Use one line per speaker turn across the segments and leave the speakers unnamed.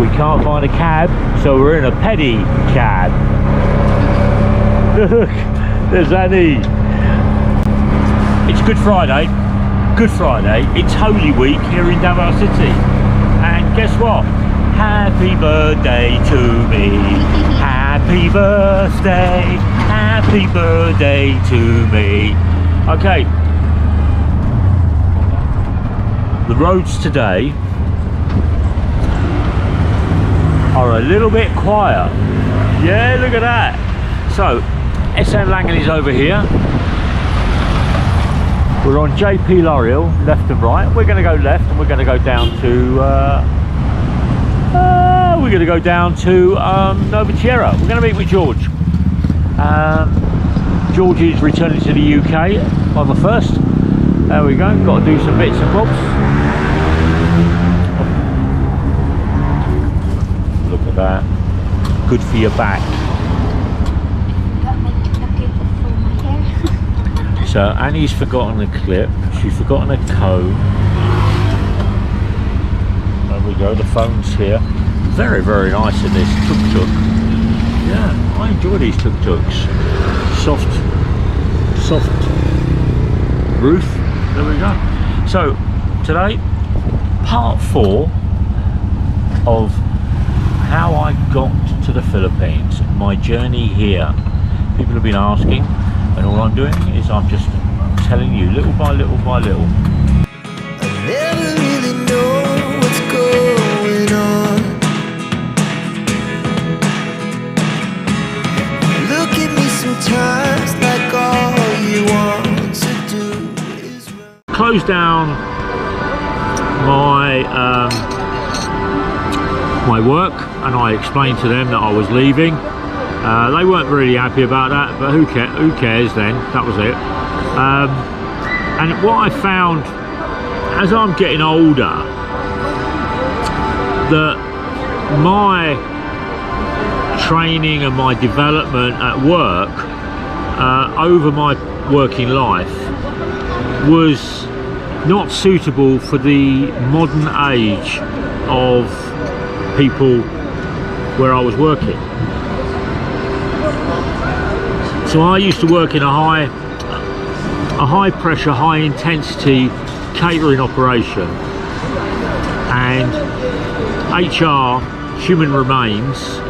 We can't find a cab, so we're in a pedicab. Look, there's Annie. It's Good Friday. Good Friday. It's Holy Week here in Davao City. And guess what? Happy birthday to me. Happy birthday. Happy birthday to me. Okay. The roads today are a little bit quiet. Yeah, look at that. So, SN Langen is over here. We're on JP L'Oreal, left and right. We're going to go left, and we're going to go down to Nova Tierra. We're going to meet with George. George is returning to the UK on the 1st. There we go. Got to do some bits and bobs. Look at that. Good for your back. So Annie's forgotten a clip. She's forgotten a comb. There we go. The phone's here. Very, very nice in this tuk-tuk. Yeah, I enjoy these tuk-tuks. Soft roof. There we go. So today, part 4 of how I got to the Philippines, my journey here. People have been asking, and all I'm doing is I'm just telling you little by little by little.
I never really know what's going on. Look at me sometimes like all you want to do is run.
Closed down my work, and I explained to them that I was leaving. They weren't really happy about that, but who cares then? That was it. And what I found as I'm getting older, that my training and my development at work over my working life was not suitable for the modern age of people where I was working. So I used to work in a high pressure, high intensity catering operation, and HR, human remains,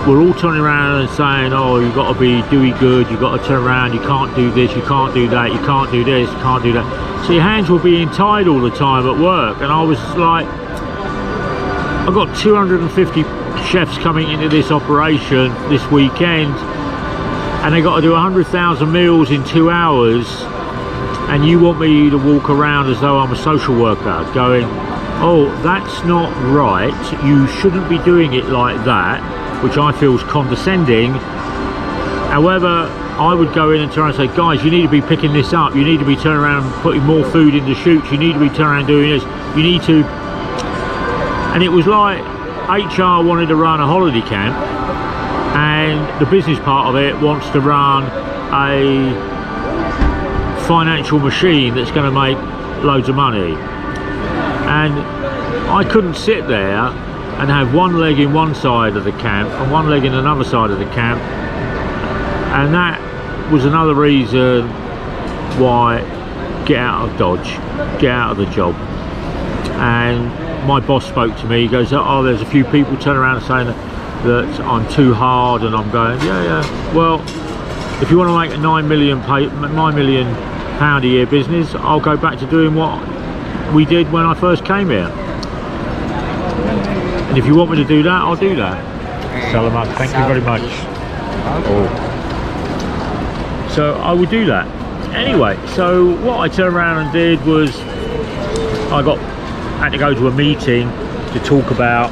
were all turning around and saying, oh, you've got to be doing good, you've got to turn around, you can't do this, you can't do that, you can't do this, you can't do that. So your hands were being tied all the time at work, and I was like, I've got 250 chefs coming into this operation this weekend, and they got to do 100,000 meals in 2 hours, and you want me to walk around as though I'm a social worker going, oh, that's not right, you shouldn't be doing it like that, which I feel is condescending. However, I would go in and try and say, guys, you need to be picking this up, you need to be turning around and putting more food in the chutes, you need to be turning around doing this, you need to. And it was like HR wanted to run a holiday camp, and the business part of it wants to run a financial machine that's going to make loads of money. And I couldn't sit there and have one leg in one side of the camp and one leg in another side of the camp, and that was another reason why get out of Dodge, get out of the job. And my boss spoke to me, he goes, oh, there's a few people turning around saying that I'm too hard, and I'm going, yeah, well, if you want to make a £9 million a year business, I'll go back to doing what we did when I first came here. And if you want me to do that, I'll do that. Salamat, thank you very much. Oh. So I would do that. Anyway, so what I turned around and did was I had to go to a meeting to talk about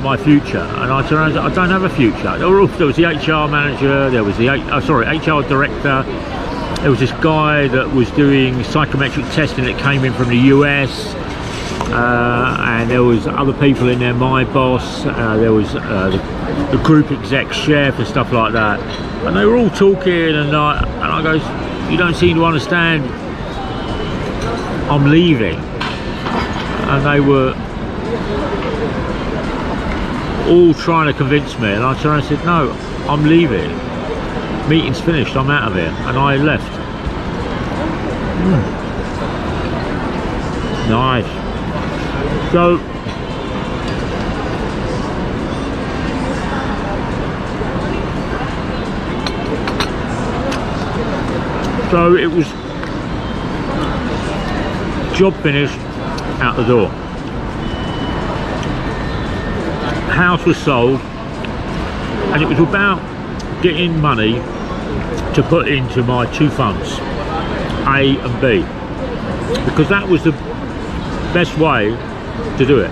my future, and I turned around and said, I don't have a future. There was the HR manager, there was the HR director, there was this guy that was doing psychometric testing that came in from the US, and there was other people in there, my boss, there was the group exec chef and stuff like that, and they were all talking, and I goes, you don't seem to understand I'm leaving, and they were all trying to convince me, and I turned and said, no, I'm leaving, meeting's finished, I'm out of here, and I left. Nice. So it was job finished, out the door. House was sold, and it was about getting money to put into my two funds, A and B, because that was the best way to do it,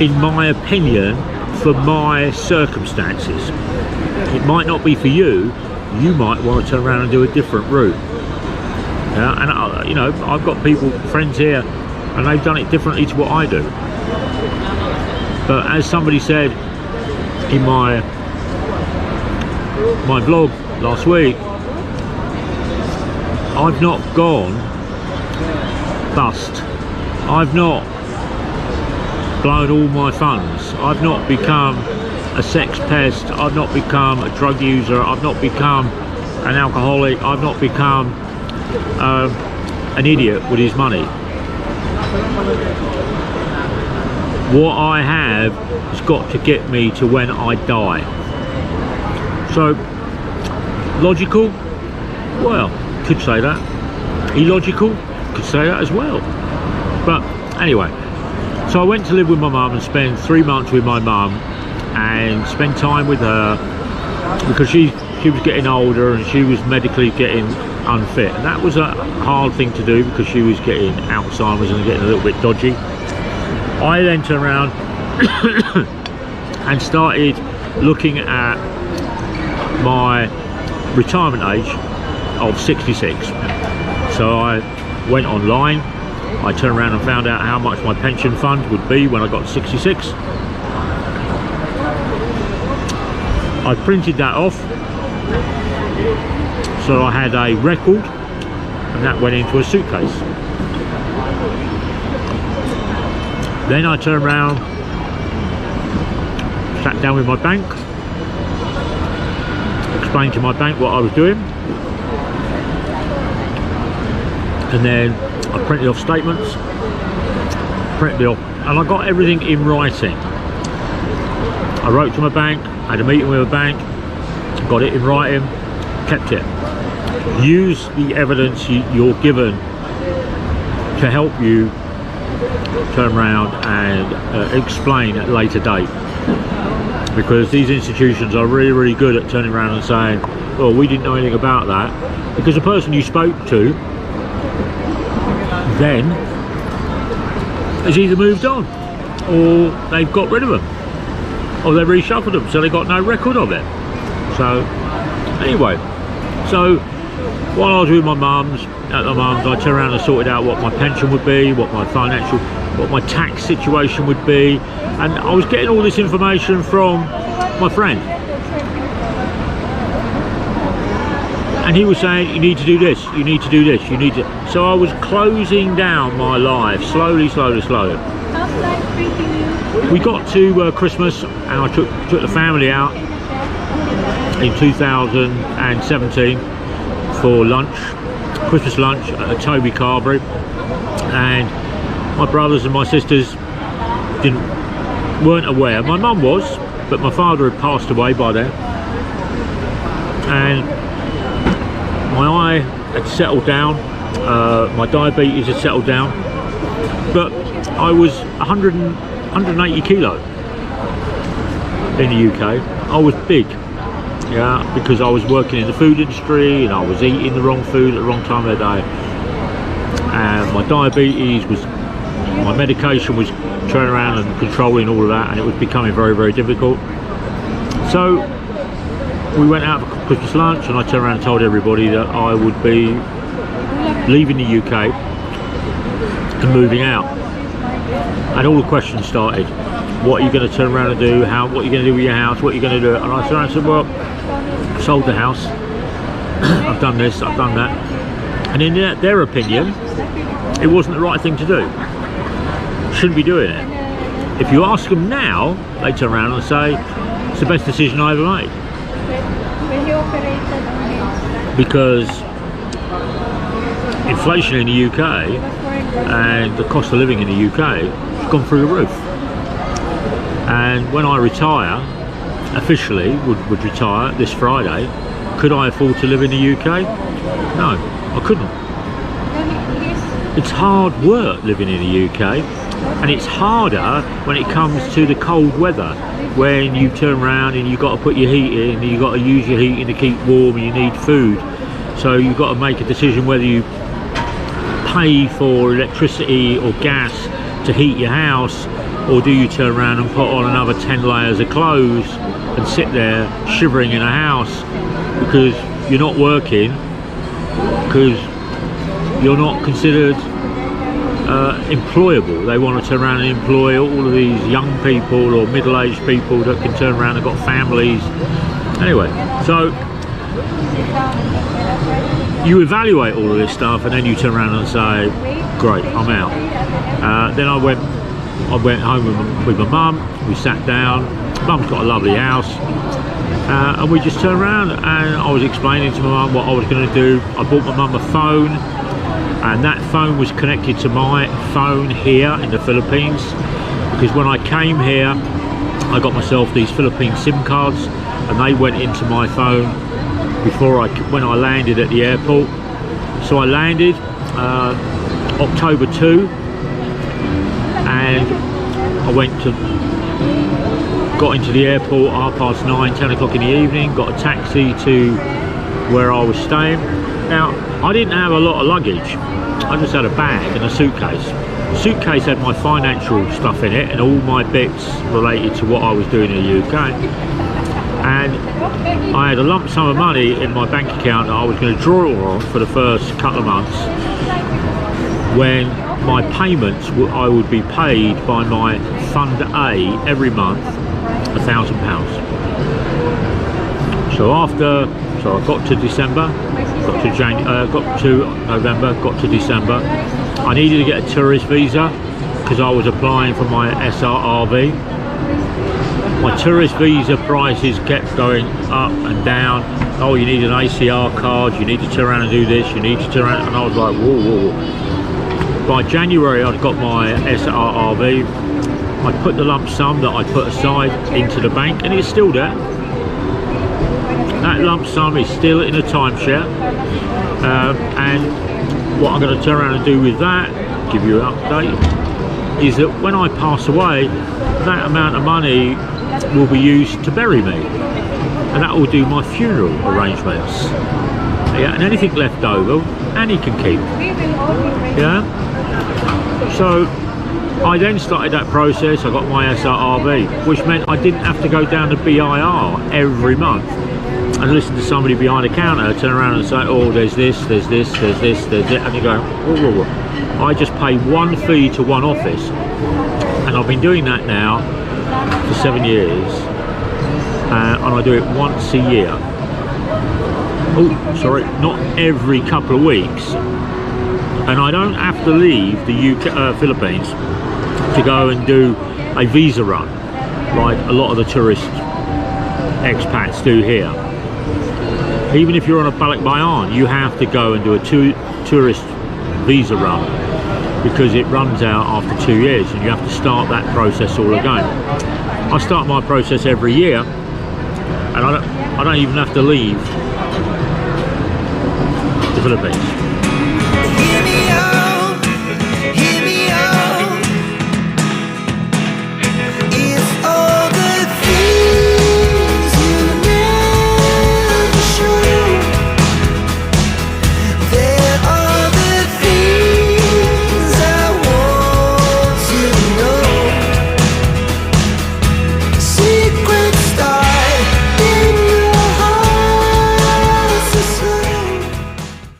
in my opinion, for my circumstances. It might not be for you. You might want to turn around and do a different route. Yeah, and you know, I've got friends here, and they've done it differently to what I do. But as somebody said in my vlog last week, I've not gone bust. I've not blown all my funds. I've not become a sex pest. I've not become a drug user. I've not become an alcoholic. I've not become an idiot with his money. What I have has got to get me to when I die. So, logical? Well, could say that. Illogical? Could say that as well. But anyway, so I went to live with my mum and spent 3 months with my mum and spend time with her, because she was getting older and she was medically getting unfit, and that was a hard thing to do because she was getting Alzheimer's and getting a little bit dodgy. I then turned around and started looking at my retirement age of 66. So I went online, I turned around and found out how much my pension fund would be when I got to 66. I printed that off, so I had a record, and that went into a suitcase. Then I turned around, sat down with my bank, explained to my bank what I was doing, and then I printed off statements, printed it off, and I got everything in writing. I wrote to my bank, had a meeting with a bank, got it in writing, kept it. Use the evidence you're given to help you turn around and explain at a later date. Because these institutions are really, really good at turning around and saying, well, we didn't know anything about that. Because the person you spoke to then has either moved on, or they've got rid of them, or they've reshuffled them, so they got no record of it. So anyway, so while I was with my mum's, I turned around and sorted out what my pension would be, what my tax situation would be, and I was getting all this information from my friend, and he was saying, you need to do this, you need to do this, you need to. So I was closing down my life slowly. We got to Christmas, and I took the family out in 2017 for lunch, Christmas lunch at Toby Carberry, and my brothers and my sisters weren't aware. My mum was, but my father had passed away by then, and my eye had settled down, my diabetes had settled down, but I was 180 kilo in the UK. I was big, yeah, because I was working in the food industry and I was eating the wrong food at the wrong time of the day, and my diabetes was, my medication was turning around and controlling all of that, and it was becoming very, very difficult. So we went out for Christmas lunch, and I turned around and told everybody that I would be leaving the UK and moving out. And all the questions started. What are you going to turn around and do? What are you going to do with your house? What are you going to do? And I turned around and said, well, I sold the house. I've done this, I've done that. And in their opinion, it wasn't the right thing to do. Shouldn't be doing it. If you ask them now, they turn around and say, it's the best decision I ever made. Because inflation in the UK and the cost of living in the UK has gone through the roof. And when I retire, officially would retire this Friday, could I afford to live in the UK? No, I couldn't. It's hard work living in the UK, and it's harder when it comes to the cold weather, when you turn around and you've got to put your heat in, and you've got to use your heating to keep warm, and you need food. So you've got to make a decision whether you pay for electricity or gas to heat your house, or do you turn around and put on another 10 layers of clothes and sit there shivering in a house because you're not working, because you're not considered employable. They want to turn around and employ all of these young people or middle-aged people that can turn around and got families. Anyway, so you evaluate all of this stuff, and then you turn around and say, great, I'm out. Then I went home with my mum. We sat down. Mum's got a lovely house, and we just turned around, and I was explaining to my mum what I was going to do. I bought my mum a phone, and that phone was connected to my phone here in the Philippines, because when I came here I got myself these Philippine SIM cards, and they went into my phone when I landed at the airport. So I landed October 2, and I got into the airport at 9:30, 10 o'clock in the evening, got a taxi to where I was staying. Now, I didn't have a lot of luggage. I just had a bag and a suitcase. The suitcase had my financial stuff in it and all my bits related to what I was doing in the UK. And I had a lump sum of money in my bank account that I was going to draw on for the first couple of months, when my payments, I would be paid by my Fund A every month £1,000. So I got to December, got to November, got to December. I needed to get a tourist visa because I was applying for my SRRV. My tourist visa prices kept going up and down. Oh, you need an ACR card, you need to turn around and do this, you need to turn around, and I was like, whoa, whoa. By January I'd got my SRRV. I put the lump sum that I put aside into the bank, and it's still there. That lump sum is still in a timeshare, and what I'm going to turn around and do with that, give you an update, is that when I pass away, that amount of money will be used to bury me, and that will do my funeral arrangements. Yeah, and anything left over, Annie can keep. Yeah. So I then started that process. I got my SRRV, which meant I didn't have to go down to BIR every month and listen to somebody behind a counter turn around and say, oh, there's this, there's this, there's this, there's it, and you go, whoa, whoa, whoa. I just pay one fee to one office, and I've been doing that now for 7 years, and I do it once a year. Oh, sorry, not every couple of weeks. And I don't have to leave the Philippines to go and do a visa run like a lot of the tourist expats do here. Even if you're on a Balikbayan, you have to go and do a tourist visa run, because it runs out after 2 years, and you have to start that process all again. I start my process every year, and I don't even have to leave the Philippines.